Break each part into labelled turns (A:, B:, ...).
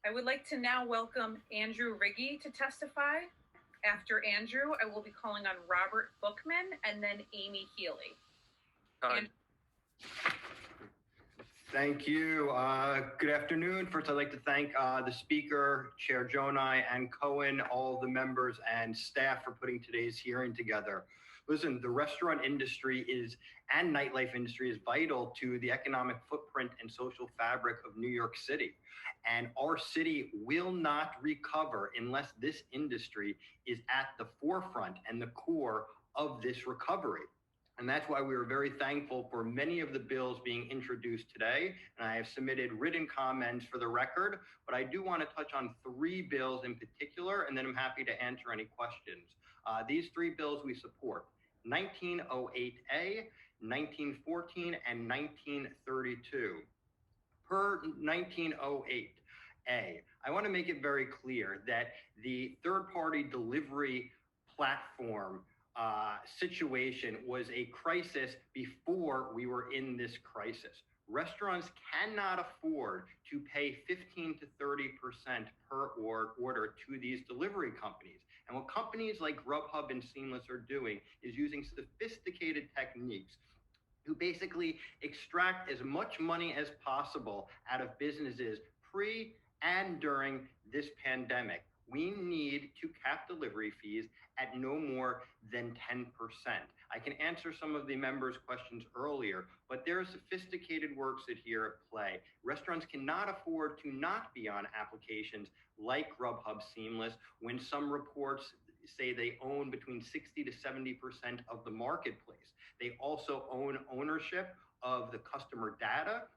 A: I would like to now welcome Andrew Rigie to testify. After Andrew, I will be calling on Robert Bookman and then Amy Healy.
B: Thank you. Good afternoon. First, I'd like to thank the speaker, Chair Jonai, and Cohen, all the members and staff for putting today's hearing together. Listen, the restaurant industry and nightlife industry is vital to the economic footprint and social fabric of New York City. And our city will not recover unless this industry is at the forefront and the core of this recovery. And that's why we are very thankful for many of the bills being introduced today. And I have submitted written comments for the record, but I do want to touch on 3 bills in particular, and then I'm happy to answer any questions. These 3 bills we support: 1908A, 1914, and 1932. Per 1908A, I want to make it very clear that the third-party delivery platform situation was a crisis before we were in this crisis. Restaurants cannot afford to pay 15 to 30% per order to these delivery companies. And what companies like Grubhub and Seamless are doing is using sophisticated techniques to basically extract as much money as possible out of businesses pre and during this pandemic. We need to cap delivery fees at no more than 10%. I can answer some of the members' questions earlier, but there are sophisticated works that here at play. Restaurants cannot afford to not be on applications like Grubhub Seamless when some reports say they own between 60 to 70% of the marketplace. They also own ownership of the customer data.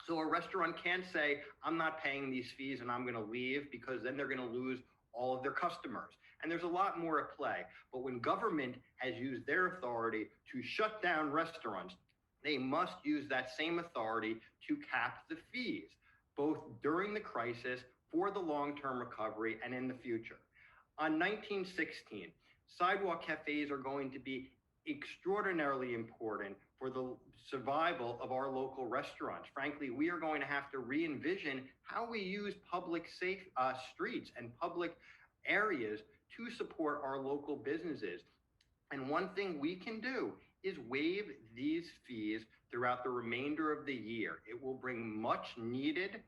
B: So a restaurant can't say, I'm not paying these fees and I'm going to leave, because then they're going to lose all of their customers. And there's a lot more at play. But when government has used their authority to shut down restaurants, they must use that same authority to cap the fees, both during the crisis, for the long-term recovery, and in the future. On 1916, sidewalk cafes are going to be extraordinarily important for the survival of our local restaurants. Frankly, we are going to have to re-envision how we use public safe streets and public areas to support our local businesses. And one thing we can do is waive these fees throughout the remainder of the year. It will bring much needed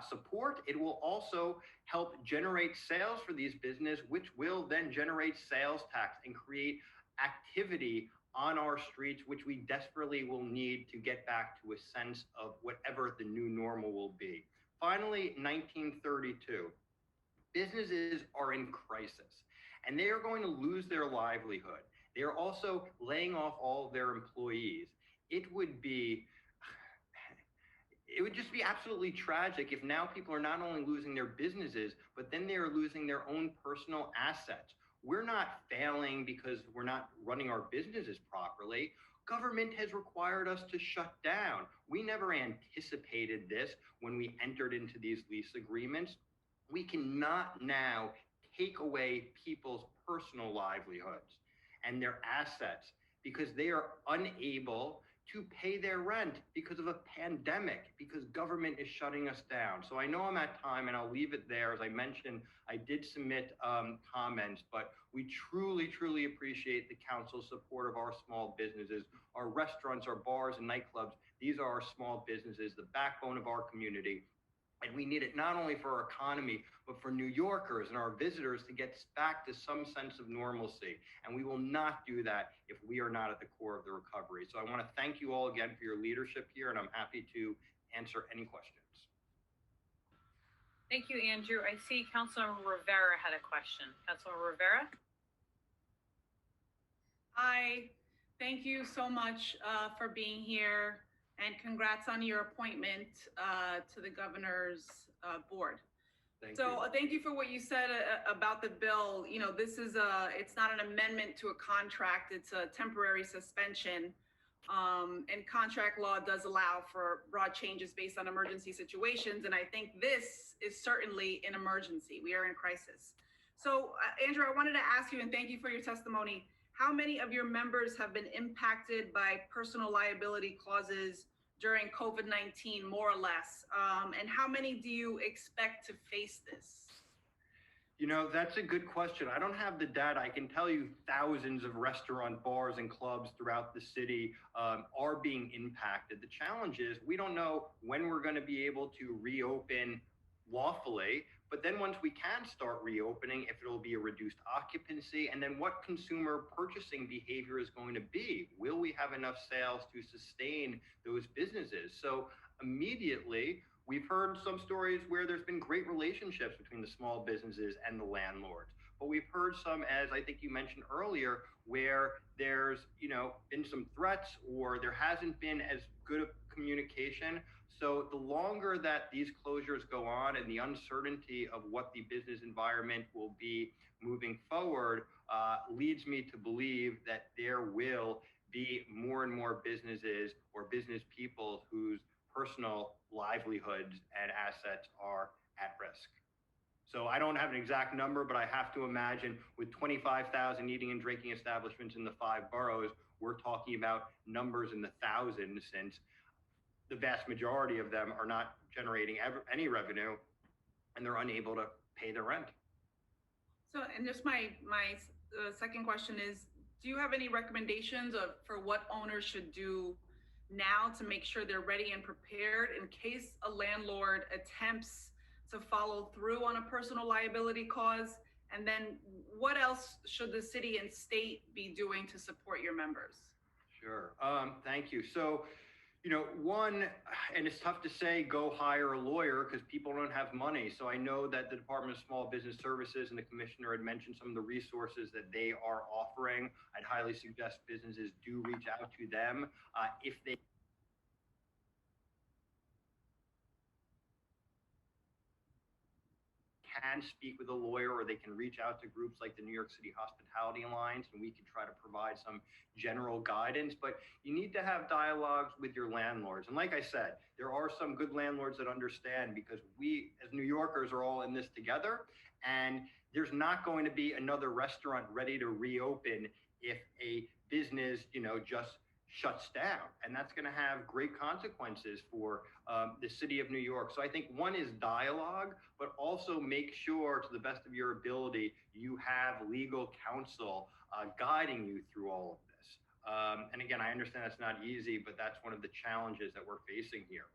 B: support. It will also help generate sales for these businesses, which will then generate sales tax and create activity on our streets, which we desperately will need to get back to a sense of whatever the new normal will be. Finally, 1932. Businesses are in crisis, and they are going to lose their livelihood. They are also laying off all of their employees. It would just be absolutely tragic if now people are not only losing their businesses, but then they are losing their own personal assets. We're not failing because we're not running our businesses properly. Government has required us to shut down. We never anticipated this when we entered into these lease agreements. We cannot now take away people's personal livelihoods and their assets because they are unable to pay their rent because of a pandemic, because government is shutting us down. So I know I'm at time, and I'll leave it there. As I mentioned, I did submit comments, but we truly, truly appreciate the council's support of our small businesses, our restaurants, our bars and nightclubs. These are our small businesses, the backbone of our community. And we need it not only for our economy, but for New Yorkers and our visitors to get back to some sense of normalcy. And we will not do that if we are not at the core of the recovery. So I want to thank you all again for your leadership here, and I'm happy to answer any questions.
A: Thank you, Andrew. I see Councilor Rivera had a question. Councilor Rivera?
C: Hi, thank you so much for being here, and congrats on your appointment to the governor's board. Thank you for what you said about the bill. You know, this is it's not an amendment to a contract, it's a temporary suspension. And contract law does allow for broad changes based on emergency situations. And I think this is certainly an emergency. We are in crisis. So Andrew, I wanted to ask you, and thank you for your testimony, how many of your members have been impacted by personal liability clauses during COVID-19, more or less? And how many do you expect to face this?
B: You know, that's a good question. I don't have the data. I can tell you thousands of restaurant, bars, and clubs throughout the city are being impacted. The challenge is we don't know when we're going to be able to reopen lawfully, but then once we can start reopening, if it'll be a reduced occupancy, and then what consumer purchasing behavior is going to be. Will we have enough sales to sustain those businesses? So immediately, we've heard some stories where there's been great relationships between the small businesses and the landlords. But we've heard some, as I think you mentioned earlier, where there's, been some threats or there hasn't been as good of communication. So the longer that these closures go on and the uncertainty of what the business environment will be moving forward leads me to believe that there will be more and more businesses or business people whose personal livelihoods and assets are at risk. So I don't have an exact number, but I have to imagine with 25,000 eating and drinking establishments in the 5 boroughs, we're talking about numbers in the thousands, since the vast majority of them are not generating any revenue and they're unable to pay their rent.
C: So, and just my second question is, do you have any recommendations for what owners should do now to make sure they're ready and prepared in case a landlord attempts to follow through on a personal liability cause? And then what else should the city and state be doing to support your members?
B: Sure. Thank you. So, one, and it's tough to say go hire a lawyer because people don't have money. So I know that the Department of Small Business Services and the commissioner had mentioned some of the resources that they are offering. I'd highly suggest businesses do reach out to them if they can speak with a lawyer, or they can reach out to groups like the New York City Hospitality Alliance, and we can try to provide some general guidance. But you need to have dialogues with your landlords. And like I said, there are some good landlords that understand, because we as New Yorkers are all in this together, and there's not going to be another restaurant ready to reopen if a business, just shuts down. And that's going to have great consequences for the city of New York. So I think one is dialogue, but also make sure, to the best of your ability, you have legal counsel guiding you through all of this. And again, I understand that's not easy, but that's one of the challenges that we're facing here.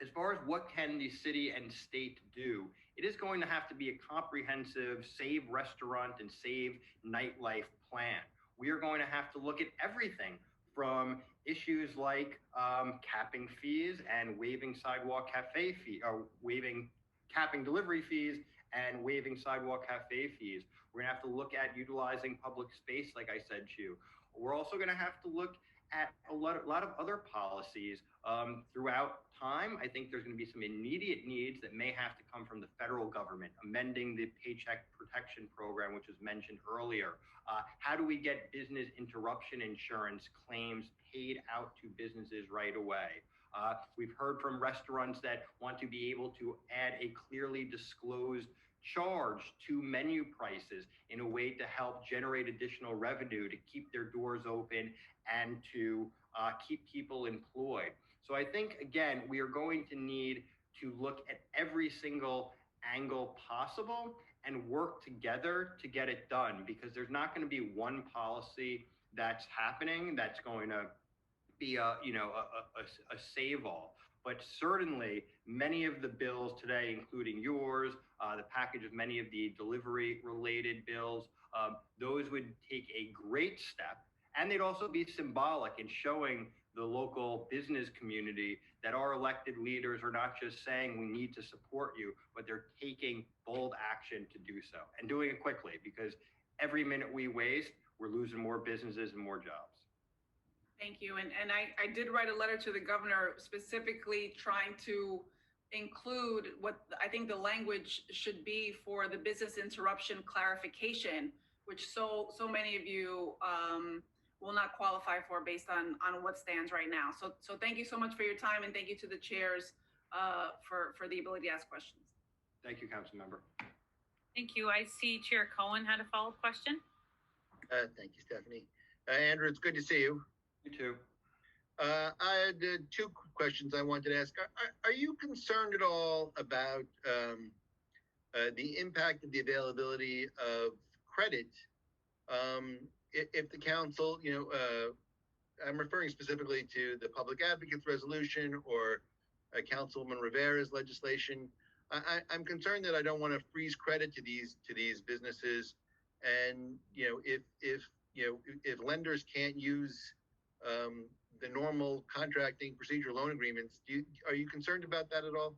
B: As far as what can the city and state do, it is going to have to be a comprehensive save restaurant and save nightlife plan. We are going to have to look at everything from issues like capping fees and waiving sidewalk cafe fee, or capping delivery fees and waiving sidewalk cafe fees. We're gonna have to look at utilizing public space, like I said to you. We're also gonna have to look at a lot of other policies throughout time. I think there's going to be some immediate needs that may have to come from the federal government, amending the Paycheck Protection Program, which was mentioned earlier. How do we get business interruption insurance claims paid out to businesses right away? We've heard from restaurants that want to be able to add a clearly disclosed charge to menu prices in a way to help generate additional revenue, to keep their doors open and to keep people employed. So I think, again, we are going to need to look at every single angle possible and work together to get it done, because there's not going to be one policy that's happening that's going to be a save-all. But certainly many of the bills today, including yours, the package of many of the delivery-related bills, those would take a great step, and they'd also be symbolic in showing the local business community that our elected leaders are not just saying we need to support you, but they're taking bold action to do so, and doing it quickly, because every minute we waste, we're losing more businesses and more jobs.
C: Thank you. And I did write a letter to the governor specifically trying to include what I think the language should be for the business interruption clarification, which so many of you will not qualify for based on what stands right now. So thank you so much for your time, and thank you to the chairs for the ability to ask questions.
B: Thank you, Council Member.
A: Thank you. I see Chair Cohen had a follow-up question.
D: Thank you, Stephanie. Andrew, it's good to see you.
B: You too.
D: I had two questions I wanted to ask. Are you concerned at all about the impact of the availability of credit if the council, I'm referring specifically to the public advocates resolution or Councilwoman Rivera's legislation. I'm concerned that I don't want to freeze credit to these businesses, and if lenders can't use the normal contracting procedure loan agreements, are you concerned about that at all?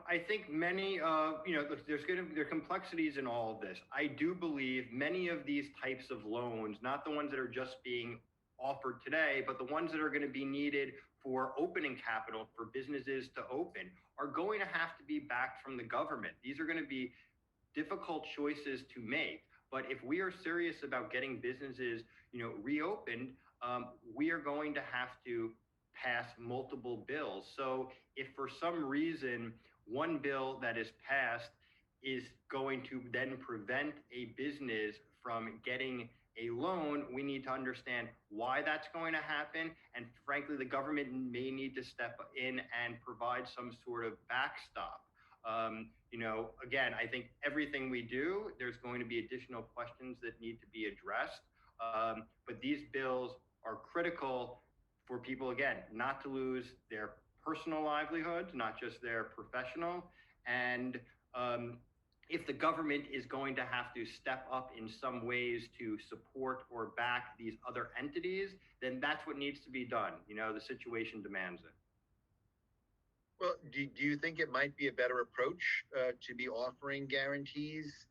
B: I think many there are complexities in all of this. I do believe many of these types of loans, not the ones that are just being offered today, but the ones that are going to be needed for opening capital for businesses to open, are going to have to be backed from the government. These are going to be difficult choices to make. But if we are serious about getting businesses, reopened, we are going to have to pass multiple bills. So if for some reason one bill that is passed is going to then prevent a business from getting a loan, we need to understand why that's going to happen. And frankly, the government may need to step in and provide some sort of backstop. Again, I think everything we do, there's going to be additional questions that need to be addressed. But these bills are critical for people, again, not to lose their personal livelihoods, not just their professional. And if the government is going to have to step up in some ways to support or back these other entities, then that's what needs to be done. The situation demands it.
D: Well, do you think it might be a better approach to be offering guarantees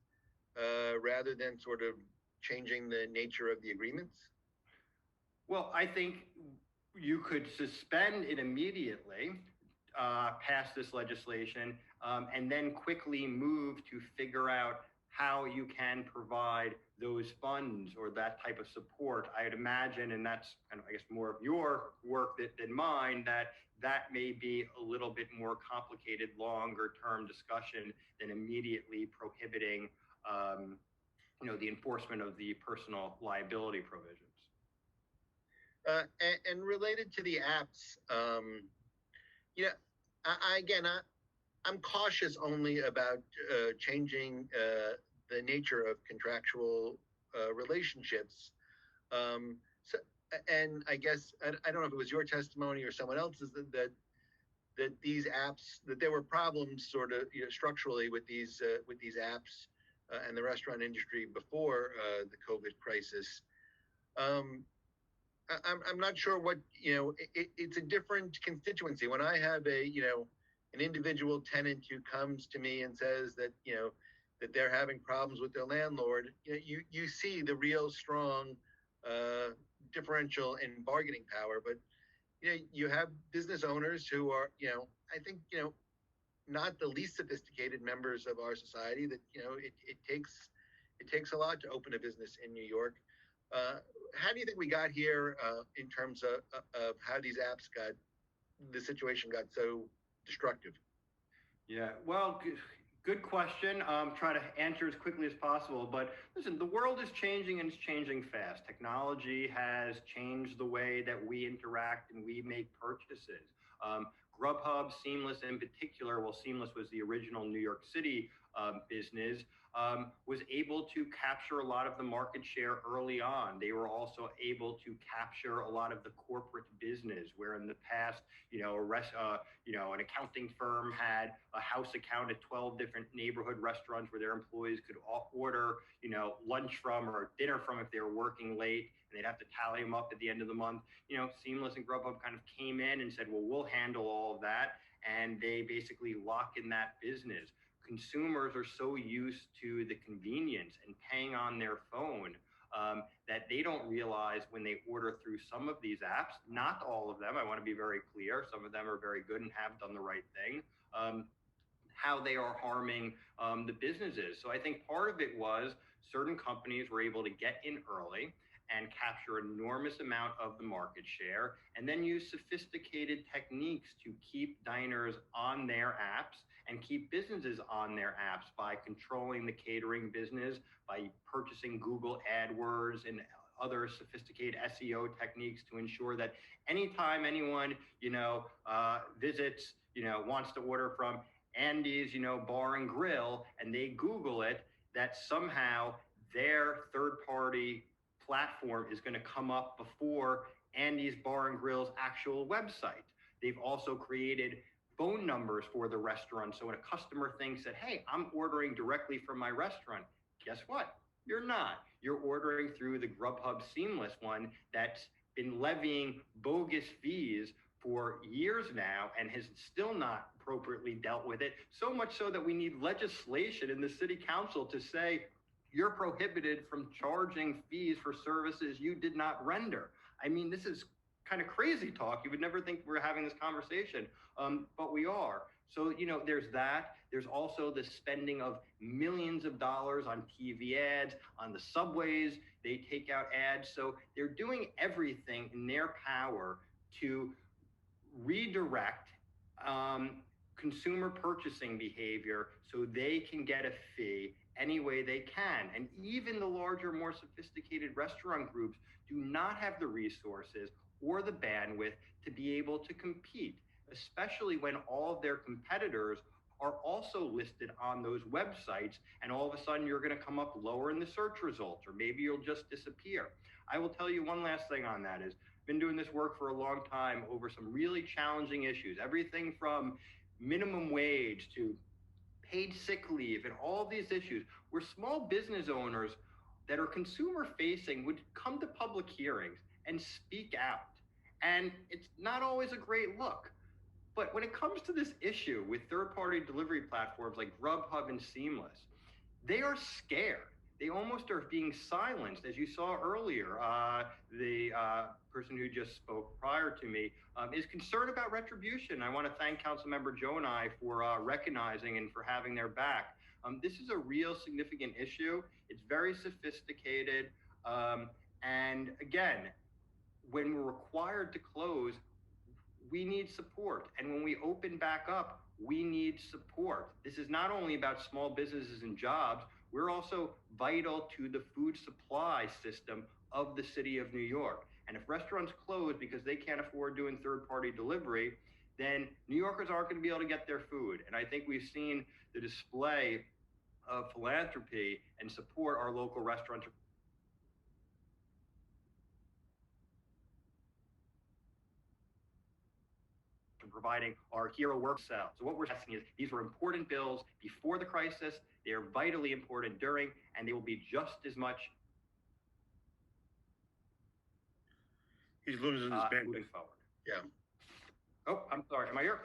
D: rather than sort of changing the nature of the agreements?
B: Well, I think you could suspend it immediately, pass this legislation, and then quickly move to figure out how you can provide those funds or that type of support. I'd imagine, and that's kind of, I guess, more of your work than mine, that may be a little bit more complicated, longer term discussion than immediately prohibiting, the enforcement of the personal liability provisions.
D: And related to the apps, I'm cautious only about changing the nature of contractual relationships. And I guess I don't know if it was your testimony or someone else's that these apps, that there were problems sort of structurally with these apps and the restaurant industry before the COVID crisis. I'm not sure what, it's a different constituency. When I have an individual tenant who comes to me and says that, that they're having problems with their landlord, you see the real strong differential in bargaining power. But, you have business owners who are, I think, not the least sophisticated members of our society that, it takes a lot to open a business in New York. How do you think we got here in terms of how these apps the situation got so destructive?
B: Yeah, well, good question. Try to answer as quickly as possible. But listen, the world is changing and it's changing fast. Technology has changed the way that we interact and we make purchases. Grubhub, Seamless in particular, well, Seamless was the original New York City business, was able to capture a lot of the market share early on. They were also able to capture a lot of the corporate business, where in the past, an accounting firm had a house account at 12 different neighborhood restaurants where their employees could order, lunch from or dinner from if they were working late, and they'd have to tally them up at the end of the month. Seamless and Grubhub kind of came in and said, well, we'll handle all of that. And they basically lock in that business. Consumers are so used to the convenience and paying on their phone that they don't realize when they order through some of these apps, not all of them, I want to be very clear, some of them are very good and have done the right thing, how they are harming the businesses. So I think part of it was certain companies were able to get in early and capture an enormous amount of the market share, and then use sophisticated techniques to keep diners on their apps and keep businesses on their apps by controlling the catering business, by purchasing Google AdWords and other sophisticated SEO techniques to ensure that anytime anyone, visits, wants to order from Andy's, bar and grill, and they Google it, that somehow their third-party platform is going to come up before Andy's Bar and Grill's actual website. They've also created phone numbers for the restaurant. So when a customer thinks that, hey, I'm ordering directly from my restaurant, guess what? You're not. You're ordering through the Grubhub Seamless one that's been levying bogus fees for years now and has still not appropriately dealt with it. So much so that we need legislation in the city council to say, you're prohibited from charging fees for services you did not render. I mean, this is kind of crazy talk. You would never think we're having this conversation, but we are. So, there's that. There's also the spending of millions of dollars on TV ads, on the subways. They take out ads. So they're doing everything in their power to redirect consumer purchasing behavior so they can get a fee any way they can. And even the larger, more sophisticated restaurant groups do not have the resources or the bandwidth to be able to compete, especially when all of their competitors are also listed on those websites, and all of a sudden you're going to come up lower in the search results, or maybe you'll just disappear. I will tell you one last thing on that is, I've been doing this work for a long time over some really challenging issues, everything from minimum wage to paid sick leave and all these issues, where small business owners that are consumer facing would come to public hearings and speak out. And it's not always a great look. But when it comes to this issue with third-party delivery platforms like Grubhub and Seamless, they are scared. They almost are being silenced. As you saw earlier, the person who just spoke prior to me is concerned about retribution. I want to thank Councilmember Joe and I for recognizing and for having their back. This is a real significant issue. It's very sophisticated. And again, when we're required to close, we need support. And when we open back up, we need support. This is not only about small businesses and jobs, we're also vital to the food supply system of the city of New York. And if restaurants close because they can't afford doing third-party delivery, then New Yorkers aren't going to be able to get their food. And I think we've seen the display of philanthropy and support our local restaurants providing our hero work cell. So what we're asking is, these were important bills before the crisis, they are vitally important during, and they will be just as much
E: He's losing his bandwidth.
B: moving forward.
D: Yeah.
B: Oh, I'm sorry, am I here?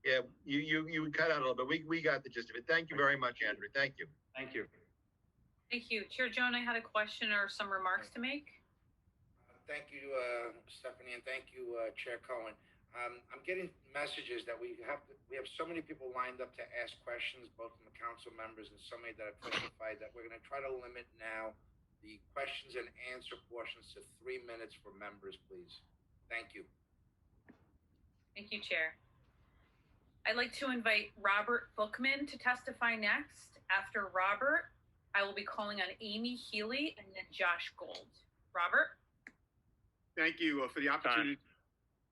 D: Yeah, you cut out a little bit. We got the gist of it. Thank you very much, Andrew. Thank you.
B: Thank you.
A: Thank you. Chair Joan, I had a question or some remarks to make.
F: Thank you, Stephanie, and thank you, Chair Cohen. I'm getting messages that we have so many people lined up to ask questions, both from the council members and so many that have testified, that we're going to try to limit now the questions and answer portions to 3 minutes for members, please. Thank you.
A: Thank you, Chair. I'd like to invite Robert Bookman to testify next. After Robert, I will be calling on Amy Healy and then Josh Gold. Robert?
E: Thank you for the opportunity.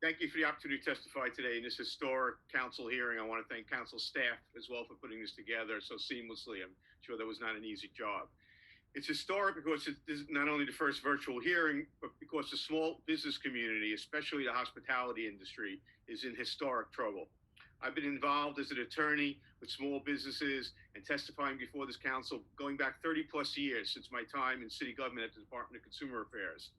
E: Thank you for the opportunity to testify today in this historic council hearing. I want to thank council staff as well for putting this together so seamlessly. I'm sure that was not an easy job. It's historic because it is not only the first virtual hearing, but because the small business community, especially the hospitality industry, is in historic trouble. I've been involved as an attorney with small businesses and testifying before this council going back 30 plus years since my time in city government at the Department of Consumer Affairs.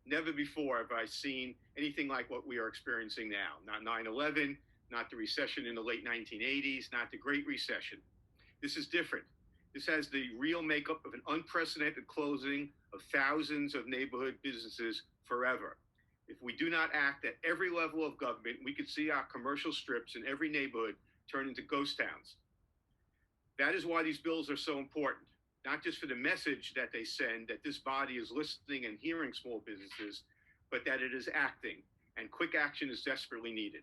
E: Never before have I seen anything like what we are experiencing now. Not 9/11, not the recession in the late 1980s, not the Great Recession. This is different. This has the real makeup of an unprecedented closing of thousands of neighborhood businesses forever. If we do not act at every level of government, we could see our commercial strips in every neighborhood turn into ghost towns. That is why these bills are so important. Not just for the message that they send, that this body is listening and hearing small businesses, but that it is acting, and quick action is desperately needed.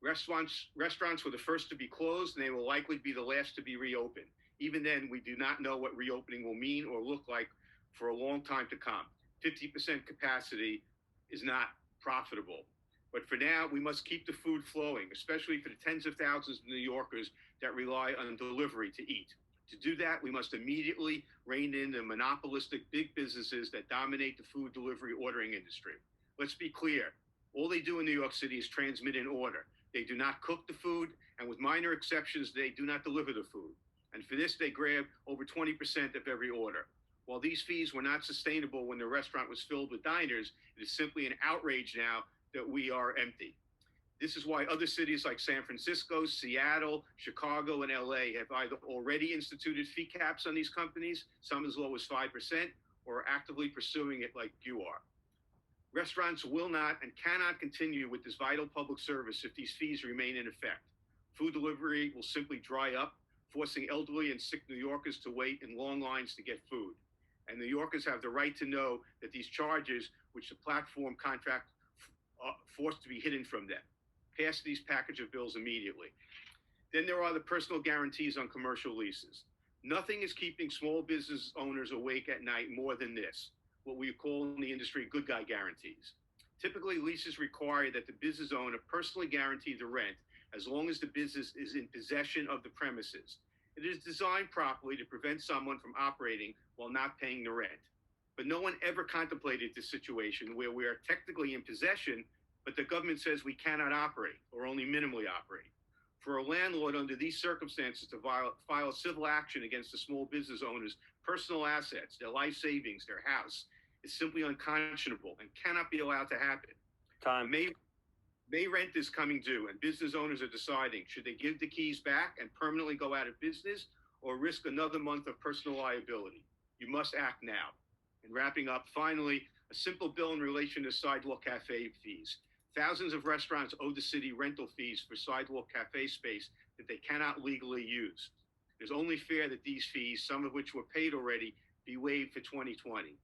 E: Restaurants were the first to be closed, and they will likely be the last to be reopened. Even then, we do not know what reopening will mean or look like for a long time to come. 50% capacity is not profitable. But for now, we must keep the food flowing, especially for the tens of thousands of New Yorkers that rely on delivery to eat. To do that, we must immediately rein in the monopolistic big businesses that dominate the food delivery ordering industry. Let's be clear. All they do in New York City is transmit an order. They do not cook the food, and with minor exceptions, they do not deliver the food. And for this, they grab over 20% of every order. While these fees were not sustainable when the restaurant was filled with diners, it is simply an outrage now that we are empty. This is why other cities like San Francisco, Seattle, Chicago, and LA have either already instituted fee caps on these companies, some as low as 5%, or are actively pursuing it like you are. Restaurants will not and cannot continue with this vital public service if these fees remain in effect. Food delivery will simply dry up, forcing elderly and sick New Yorkers to wait in long lines to get food. And New Yorkers have the right to know that these charges, which the platform contract forced to be hidden from them. Pass these package of bills immediately. Then there are the personal guarantees on commercial leases. Nothing is keeping small business owners awake at night more than this, what we call in the industry good guy guarantees. Typically, leases require that the business owner personally guarantee the rent as long as the business is in possession of the premises. It is designed properly to prevent someone from operating while not paying the rent. But no one ever contemplated this situation where we are technically in possession, but the government says we cannot operate or only minimally operate. For a landlord under these circumstances to file civil action against the small business owner's personal assets, their life savings, their house, is simply unconscionable and cannot be allowed to happen.
G: Time.
E: May rent is coming due and business owners are deciding, should they give the keys back and permanently go out of business or risk another month of personal liability? You must act now. And wrapping up, finally, a simple bill in relation to sidewalk cafe fees. Thousands of restaurants owe the city rental fees for sidewalk cafe space that they cannot legally use. It is only fair that these fees, some of which were paid already, be waived for 2020.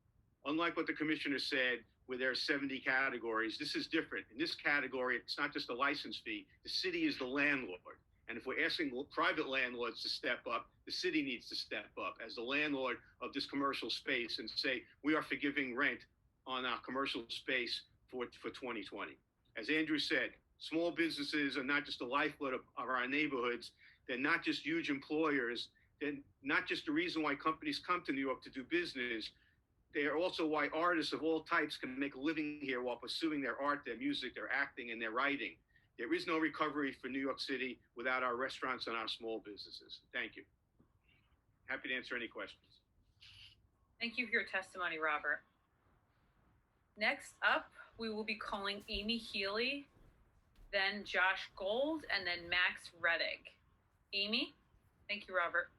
E: Unlike what the commissioner said, where there are 70 categories, this is different. In this category, it's not just a license fee. The city is the landlord. And if we're asking private landlords to step up, the city needs to step up as the landlord of this commercial space and say, we are forgiving rent on our commercial space for 2020. As Andrew said, small businesses are not just the lifeblood of our neighborhoods. They're not just huge employers. They're not just the reason why companies come to New York to do business. They are also why artists of all types can make a living here while pursuing their art, their music, their acting, and their writing. There is no recovery for New York City without our restaurants and our small businesses. Thank you. Happy to answer any questions.
A: Thank you for your testimony, Robert. Next up, we will be calling Amy Healy, then Josh Gold, and then Max Reddick. Amy? Thank you, Robert.